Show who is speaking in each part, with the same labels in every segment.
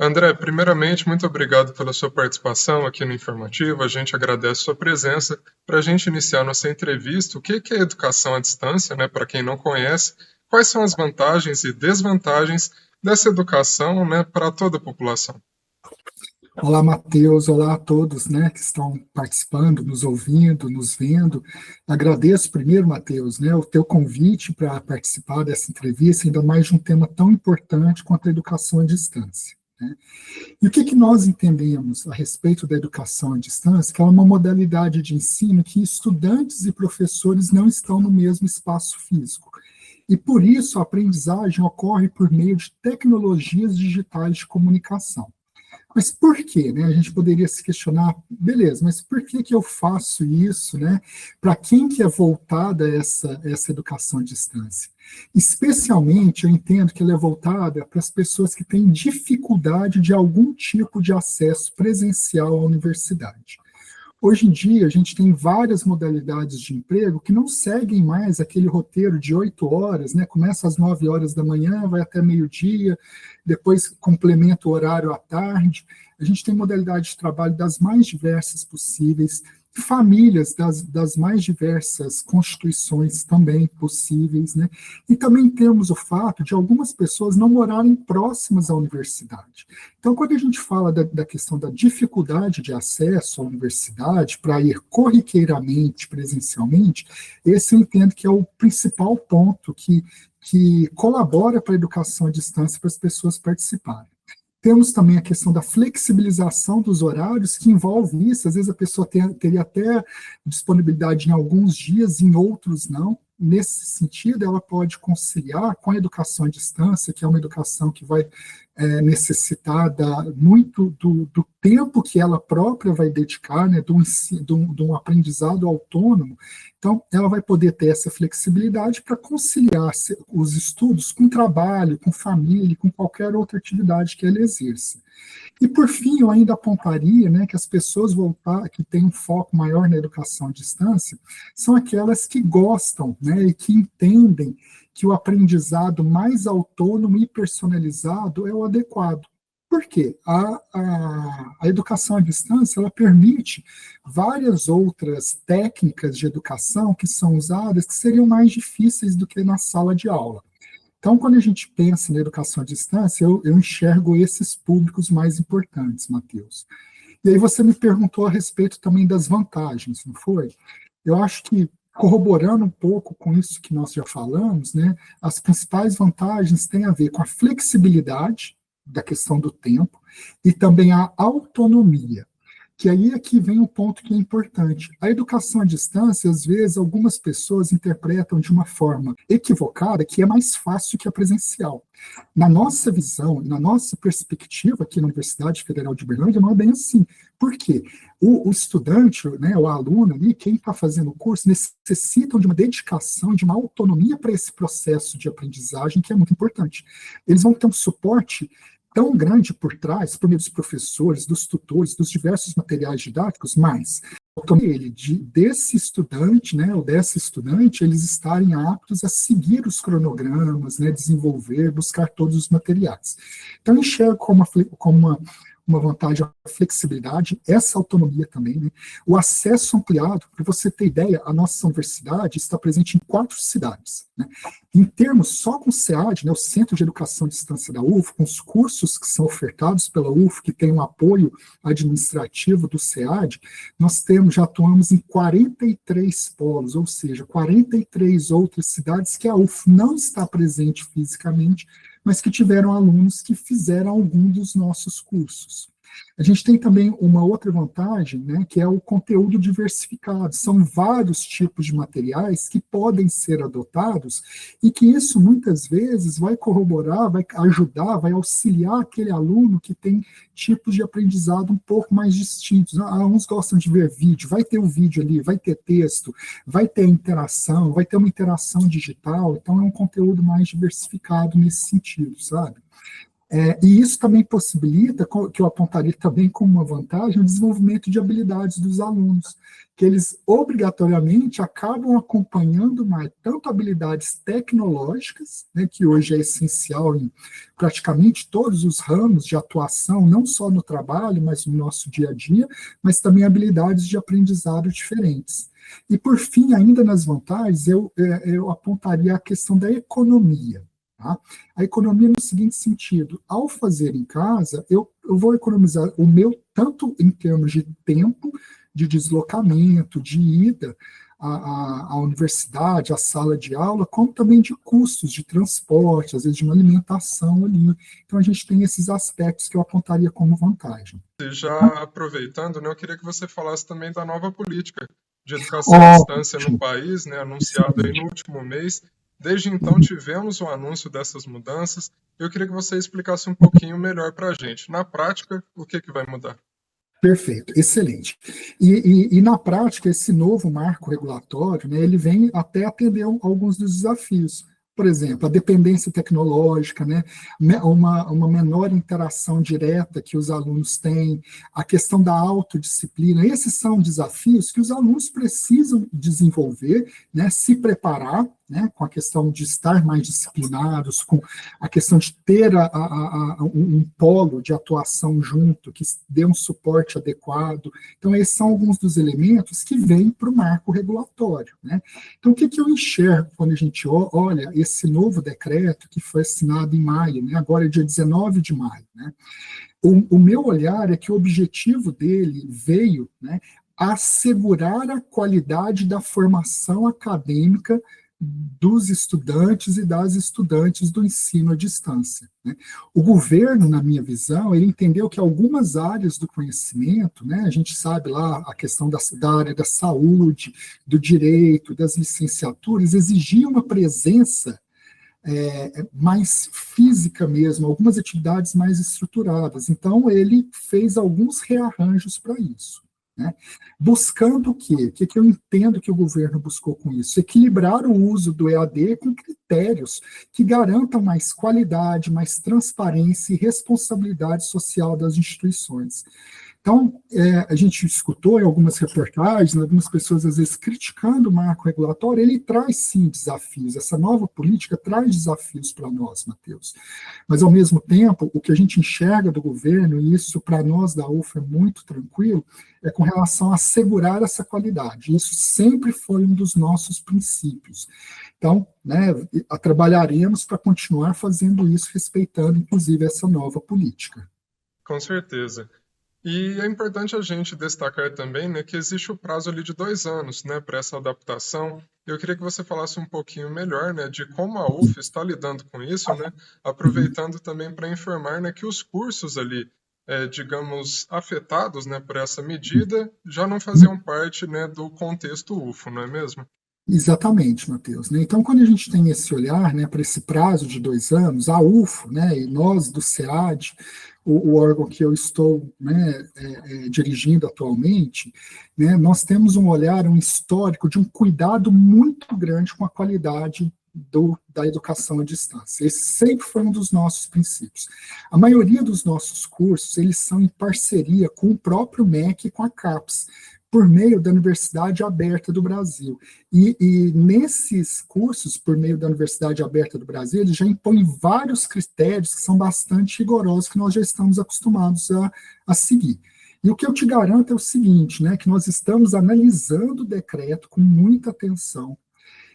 Speaker 1: André, primeiramente, muito obrigado pela sua participação aqui no Informativo. A gente agradece sua presença. Para a gente iniciar nossa entrevista, o que é educação à distância, né? Para quem não conhece, quais são as vantagens e desvantagens dessa educação, né, para toda a população?
Speaker 2: Olá, Matheus, olá a todos, né, que estão participando, nos ouvindo, nos vendo. Agradeço primeiro, Matheus, né, o teu convite para participar dessa entrevista, ainda mais de um tema tão importante quanto a educação à distância, né? E o que nós entendemos a respeito da educação à distância? Que ela é uma modalidade de ensino que estudantes e professores não estão no mesmo espaço físico. E por isso a aprendizagem ocorre por meio de tecnologias digitais de comunicação. Mas por quê, né? A gente poderia se questionar, beleza, mas por que eu faço isso, né? Para quem que é voltada essa educação à distância? Especialmente, eu entendo que ela é voltada para as pessoas que têm dificuldade de algum tipo de acesso presencial à universidade. Hoje em dia, a gente tem várias modalidades de emprego que não seguem mais aquele roteiro de 8 horas, né? Começa às 9 horas da manhã, vai até meio-dia, depois complementa o horário à tarde. A gente tem modalidade de trabalho das mais diversas possíveis, famílias das mais diversas constituições também possíveis, né? E também temos o fato de algumas pessoas não morarem próximas à universidade. Então, quando a gente fala da questão da dificuldade de acesso à universidade para ir corriqueiramente, presencialmente, esse eu entendo que é o principal ponto que colabora para a educação à distância para as pessoas participarem. Temos também a questão da flexibilização dos horários, que envolve isso. Às vezes a pessoa teria até disponibilidade em alguns dias, em outros não. Nesse sentido, ela pode conciliar com a educação à distância, que é uma educação que vai necessitar muito do tempo que ela própria vai dedicar, né, de um aprendizado autônomo. Então, ela vai poder ter essa flexibilidade para conciliar os estudos com trabalho, com família, com qualquer outra atividade que ela exerça. E, por fim, eu ainda apontaria, né, que as pessoas que têm um foco maior na educação à distância são aquelas que gostam, né, e que entendem que o aprendizado mais autônomo e personalizado é o adequado. Por quê? A educação à distância ela permite várias outras técnicas de educação que são usadas que seriam mais difíceis do que na sala de aula. Então, quando a gente pensa na educação à distância, eu enxergo esses públicos mais importantes, Matheus. E aí você me perguntou a respeito também das vantagens, não foi? Eu acho que, corroborando um pouco com isso que nós já falamos, né, as principais vantagens têm a ver com a flexibilidade da questão do tempo e também a autonomia. Que aí aqui vem um ponto que é importante. A educação à distância, às vezes, algumas pessoas interpretam de uma forma equivocada que é mais fácil que a presencial. Na nossa visão, na nossa perspectiva aqui na Universidade Federal de Uberlândia, não é bem assim. Por quê? O estudante, né, o aluno ali, quem está fazendo o curso, necessitam de uma dedicação, de uma autonomia para esse processo de aprendizagem que é muito importante. Eles vão ter um suporte tão grande por trás, por meio dos professores, dos tutores, dos diversos materiais didáticos, mas desse estudante, né, ou dessa estudante, eles estarem aptos a seguir os cronogramas, né, desenvolver, buscar todos os materiais. Então, eu enxergo como uma vantagem a flexibilidade, essa autonomia também, né? O acesso ampliado, para você ter ideia, a nossa universidade está presente em 4 cidades, né? Em termos, só com o SEAD, né, o Centro de Educação à Distância da UF, com os cursos que são ofertados pela UF, que tem um apoio administrativo do SEAD, nós já atuamos em 43 polos, ou seja, 43 outras cidades que a UF não está presente fisicamente, mas que tiveram alunos que fizeram algum dos nossos cursos. A gente tem também uma outra vantagem, né, que é o conteúdo diversificado. São vários tipos de materiais que podem ser adotados e que isso muitas vezes vai corroborar, vai ajudar, vai auxiliar aquele aluno que tem tipos de aprendizado um pouco mais distintos. Uns gostam de ver vídeo, vai ter o vídeo ali, vai ter texto, vai ter interação, vai ter uma interação digital, então é um conteúdo mais diversificado nesse sentido, sabe? E isso também possibilita, que eu apontaria também como uma vantagem, o desenvolvimento de habilidades dos alunos, que eles obrigatoriamente acabam acompanhando mais tanto habilidades tecnológicas, né, que hoje é essencial em praticamente todos os ramos de atuação, não só no trabalho, mas no nosso dia a dia, mas também habilidades de aprendizado diferentes. E, por fim, ainda nas vantagens, eu apontaria a questão da economia. Tá? A economia no seguinte sentido: ao fazer em casa, eu vou economizar o meu, tanto em termos de tempo, de deslocamento, de ida à universidade, à sala de aula, como também de custos de transporte, às vezes de uma alimentação ali. Então, a gente tem esses aspectos que eu apontaria como vantagem.
Speaker 1: E já aproveitando, né, eu queria que você falasse também da nova política de educação à distância no país, né, anunciada aí no último mês. Desde então tivemos o anúncio dessas mudanças. Eu queria que você explicasse um pouquinho melhor para a gente. Na prática, o que vai mudar?
Speaker 2: Perfeito, excelente. E na prática, esse novo marco regulatório, né, ele vem até atender alguns dos desafios. Por exemplo, a dependência tecnológica, né, uma menor interação direta que os alunos têm, a questão da autodisciplina. Esses são desafios que os alunos precisam desenvolver, né, se preparar, né, com a questão de estar mais disciplinados, com a questão de ter um polo de atuação junto, que dê um suporte adequado. Então, esses são alguns dos elementos que vêm para o marco regulatório. Né? Então, o que eu enxergo quando a gente olha esse novo decreto que foi assinado em maio, né, agora é dia 19 de maio, né? O meu olhar é que o objetivo dele veio, né, assegurar a qualidade da formação acadêmica dos estudantes e das estudantes do ensino à distância. Né? O governo, na minha visão, ele entendeu que algumas áreas do conhecimento, né, a gente sabe lá a questão da área da saúde, do direito, das licenciaturas, exigia uma presença mais física mesmo, algumas atividades mais estruturadas. Então, ele fez alguns rearranjos para isso. Né? Buscando o quê? O que eu entendo que o governo buscou com isso? Equilibrar o uso do EAD com critérios que garantam mais qualidade, mais transparência e responsabilidade social das instituições. Então, a gente escutou em algumas reportagens, algumas pessoas às vezes criticando o marco regulatório, ele traz sim desafios, essa nova política traz desafios para nós, Matheus. Mas, ao mesmo tempo, o que a gente enxerga do governo, e isso para nós da UFA é muito tranquilo, é com relação a assegurar essa qualidade. Isso sempre foi um dos nossos princípios. Então, né, trabalharemos para continuar fazendo isso, respeitando, inclusive, essa nova política.
Speaker 1: Com certeza. E é importante a gente destacar também, né, que existe o prazo ali de 2 anos, né, para essa adaptação. Eu queria que você falasse um pouquinho melhor, né, de como a UF está lidando com isso, né, aproveitando também para informar, né, que os cursos ali, digamos, afetados, né, por essa medida, já não faziam parte, né, do contexto UFO, não é mesmo?
Speaker 2: Exatamente, Matheus. Né? Então, quando a gente tem esse olhar, né, para esse prazo de 2 anos, a UFO, né, e nós do SEAD, o órgão que eu estou, né, dirigindo atualmente, né, nós temos um olhar, um histórico de um cuidado muito grande com a qualidade da educação à distância. Esse sempre foi um dos nossos princípios. A maioria dos nossos cursos, eles são em parceria com o próprio MEC e com a CAPES, por meio da Universidade Aberta do Brasil. E nesses cursos, por meio da Universidade Aberta do Brasil, eles já impõem vários critérios que são bastante rigorosos, que nós já estamos acostumados a seguir. E o que eu te garanto é o seguinte, né, que nós estamos analisando o decreto com muita atenção,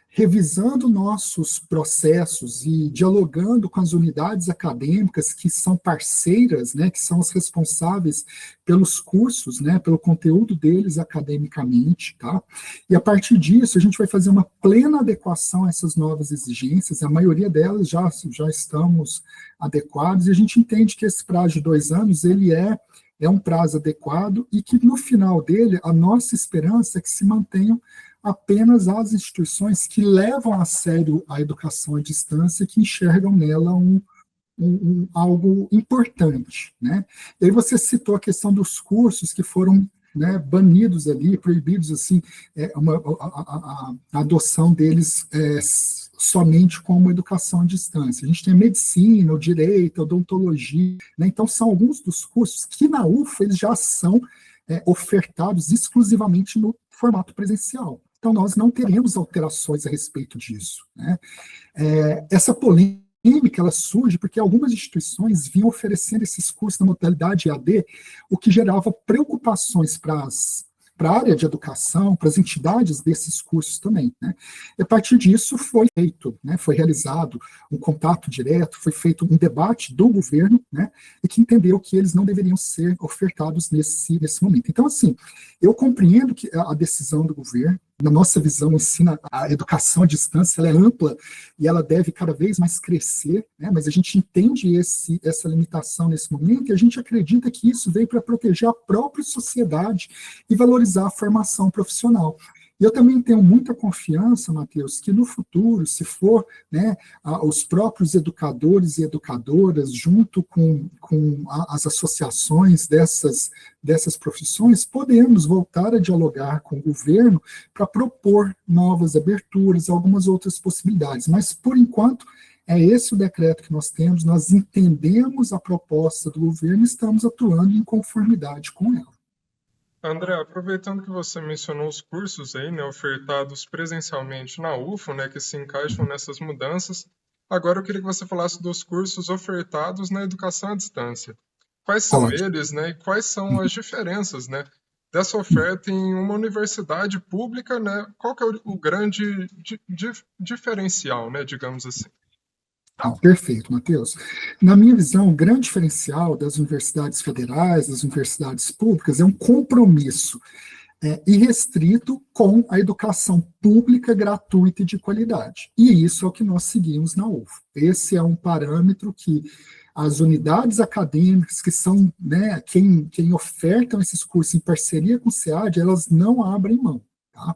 Speaker 2: revisando nossos processos e dialogando com as unidades acadêmicas que são parceiras, né, que são as responsáveis pelos cursos, né, pelo conteúdo deles academicamente, tá? E a partir disso, a gente vai fazer uma plena adequação a essas novas exigências, a maioria delas já estamos adequados, e a gente entende que esse prazo de 2 anos, ele é um prazo adequado e que no final dele, a nossa esperança é que se mantenham apenas as instituições que levam a sério a educação à distância, que enxergam nela algo importante. Né? E aí você citou a questão dos cursos que foram, né, banidos ali, proibidos, assim, a adoção deles somente como educação à distância. A gente tem a medicina, o direito, a odontologia, né? Então são alguns dos cursos que na UFO eles já são ofertados exclusivamente no formato presencial. Então nós não teremos alterações a respeito disso, né? Essa polêmica ela surge porque algumas instituições vinham oferecendo esses cursos na modalidade EAD, o que gerava preocupações para a área de educação, para as entidades desses cursos também, né? E a partir disso foi feito, né, foi realizado um contato direto, foi feito um debate do governo, né, e que entendeu que eles não deveriam ser ofertados nesse momento. Então, assim, eu compreendo que a decisão do governo, na nossa visão, ensina a educação à distância, ela é ampla e ela deve cada vez mais crescer, né? Mas a gente entende essa limitação nesse momento e a gente acredita que isso veio para proteger a própria sociedade e valorizar a formação profissional. E eu também tenho muita confiança, Matheus, que no futuro, se for, né, os próprios educadores e educadoras, junto com as associações dessas profissões, podemos voltar a dialogar com o governo para propor novas aberturas, algumas outras possibilidades. Mas, por enquanto, é esse o decreto que nós temos, nós entendemos a proposta do governo e estamos atuando em conformidade com ela.
Speaker 1: André, aproveitando que você mencionou os cursos aí, né, ofertados presencialmente na UFO, né, que se encaixam nessas mudanças, agora eu queria que você falasse dos cursos ofertados na educação à distância. Quais são eles, né, e quais são as diferenças, né, dessa oferta em uma universidade pública, né? Qual que é o grande diferencial, né, digamos assim?
Speaker 2: Perfeito, Matheus. Na minha visão, o grande diferencial das universidades federais, das universidades públicas, é um compromisso irrestrito com a educação pública, gratuita e de qualidade. E isso é o que nós seguimos na UFO. Esse é um parâmetro que as unidades acadêmicas, que são, né, quem ofertam esses cursos em parceria com o SEAD, elas não abrem mão. Tá?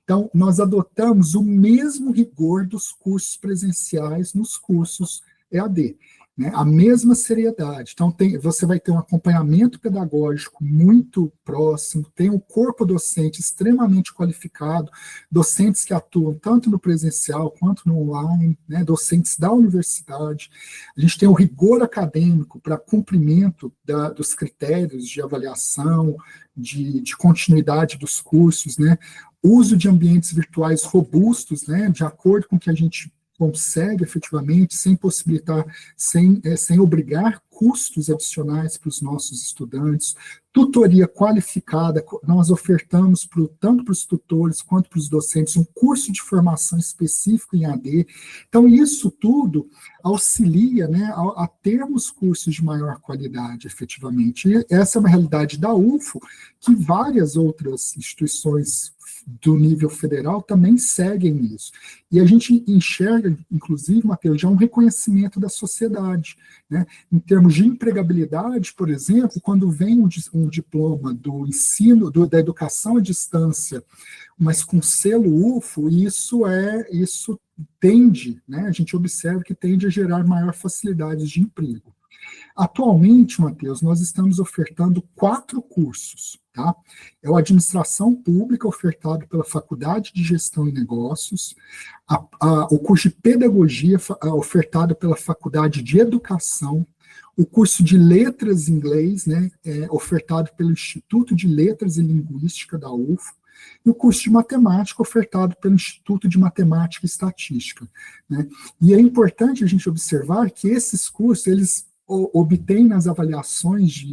Speaker 2: Então, nós adotamos o mesmo rigor dos cursos presenciais nos cursos EAD, né? A mesma seriedade. Então, você vai ter um acompanhamento pedagógico muito próximo, tem um corpo docente extremamente qualificado, docentes que atuam tanto no presencial quanto no online, né? Docentes da universidade. A gente tem o rigor acadêmico para cumprimento dos critérios de avaliação, de continuidade dos cursos, né? Uso de ambientes virtuais robustos, né? De acordo com o que a gente consegue efetivamente, sem possibilitar, sem obrigar custos adicionais para os nossos estudantes, tutoria qualificada, nós ofertamos tanto para os tutores quanto para os docentes um curso de formação específico em AD. Então, isso tudo auxilia, né, a termos cursos de maior qualidade, efetivamente. E essa é uma realidade da UFO, que várias outras instituições do nível federal também seguem isso. E a gente enxerga, inclusive, Matheus, já um reconhecimento da sociedade, né? Em termos de empregabilidade, por exemplo, quando vem um diploma do ensino, da educação à distância, mas com selo UFO, isso tende, né? A gente observa que tende a gerar maior facilidade de emprego. Atualmente, Matheus, nós estamos ofertando 4 cursos, tá? É o Administração Pública, ofertado pela Faculdade de Gestão e Negócios, o curso de Pedagogia, ofertado pela Faculdade de Educação, o curso de Letras em Inglês, né, ofertado pelo Instituto de Letras e Linguística da UFO, e o curso de Matemática, ofertado pelo Instituto de Matemática e Estatística, né? E é importante a gente observar que esses cursos, eles obtêm nas avaliações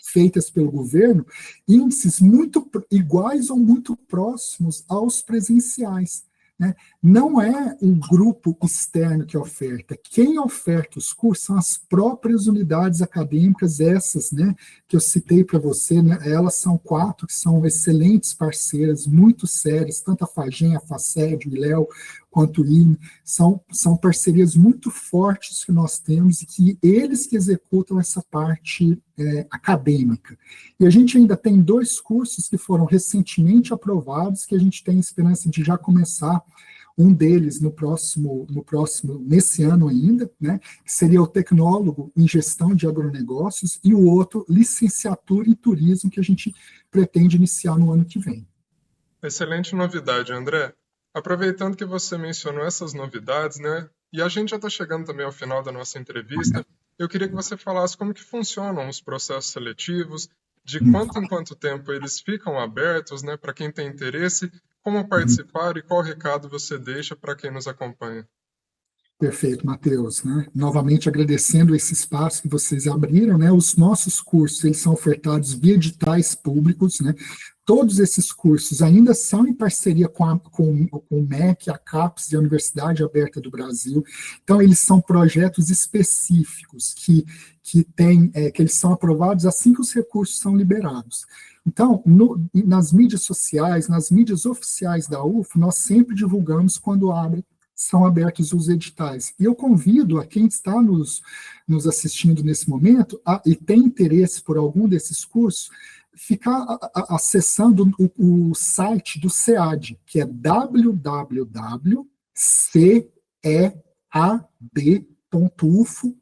Speaker 2: feitas pelo governo índices muito iguais ou muito próximos aos presenciais, né? Não é um grupo externo que oferta. Quem oferta os cursos são as próprias unidades acadêmicas, essas, né, que eu citei para você, né? Elas são 4 que são excelentes parceiras, muito sérias, tanto a FAGEM, a FACED, o ILEO, quanto o INE, são parcerias muito fortes que nós temos e que eles que executam essa parte acadêmica. E a gente ainda tem 2 cursos que foram recentemente aprovados, que a gente tem esperança de já começar um deles nesse ano ainda, né, que seria o tecnólogo em gestão de agronegócios, e o outro, licenciatura em turismo, que a gente pretende iniciar no ano que vem.
Speaker 1: Excelente novidade, André. Aproveitando que você mencionou essas novidades, né? E a gente já está chegando também ao final da nossa entrevista, eu queria que você falasse como que funcionam os processos seletivos, de quanto em quanto tempo eles ficam abertos, né, para quem tem interesse, como participar e qual recado você deixa para quem nos acompanha.
Speaker 2: Perfeito, Matheus, né? Novamente agradecendo esse espaço que vocês abriram, né? Os nossos cursos, eles são ofertados via editais públicos, né? Todos esses cursos ainda são em parceria com o MEC, a CAPES e a Universidade Aberta do Brasil. Então, eles são projetos específicos que eles são aprovados assim que os recursos são liberados. Então, nas mídias sociais, nas mídias oficiais da UF, nós sempre divulgamos quando são abertos os editais. E eu convido a quem está nos assistindo nesse momento e tem interesse por algum desses cursos, ficar acessando o site do SEAD, que é www.cead.ufo.br.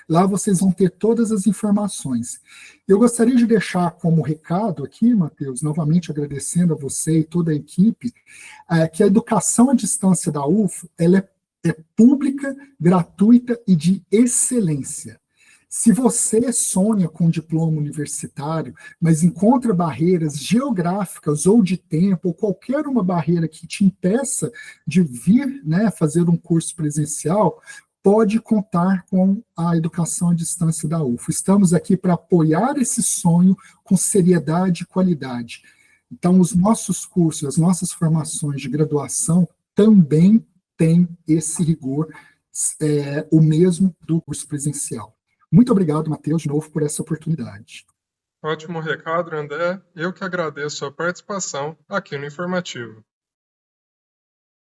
Speaker 2: Lá vocês vão ter todas as informações. Eu gostaria de deixar como recado aqui, Matheus, novamente agradecendo a você e toda a equipe, que a educação à distância da UFO ela é pública, gratuita e de excelência. Se você sonha com um diploma universitário, mas encontra barreiras geográficas ou de tempo, ou qualquer uma barreira que te impeça de vir, né, fazer um curso presencial, pode contar com a educação à distância da UFO. Estamos aqui para apoiar esse sonho com seriedade e qualidade. Então, os nossos cursos, as nossas formações de graduação também têm esse rigor, o mesmo do curso presencial. Muito obrigado, Matheus, de novo, por essa oportunidade.
Speaker 1: Ótimo recado, André. Eu que agradeço a participação aqui no Informativo.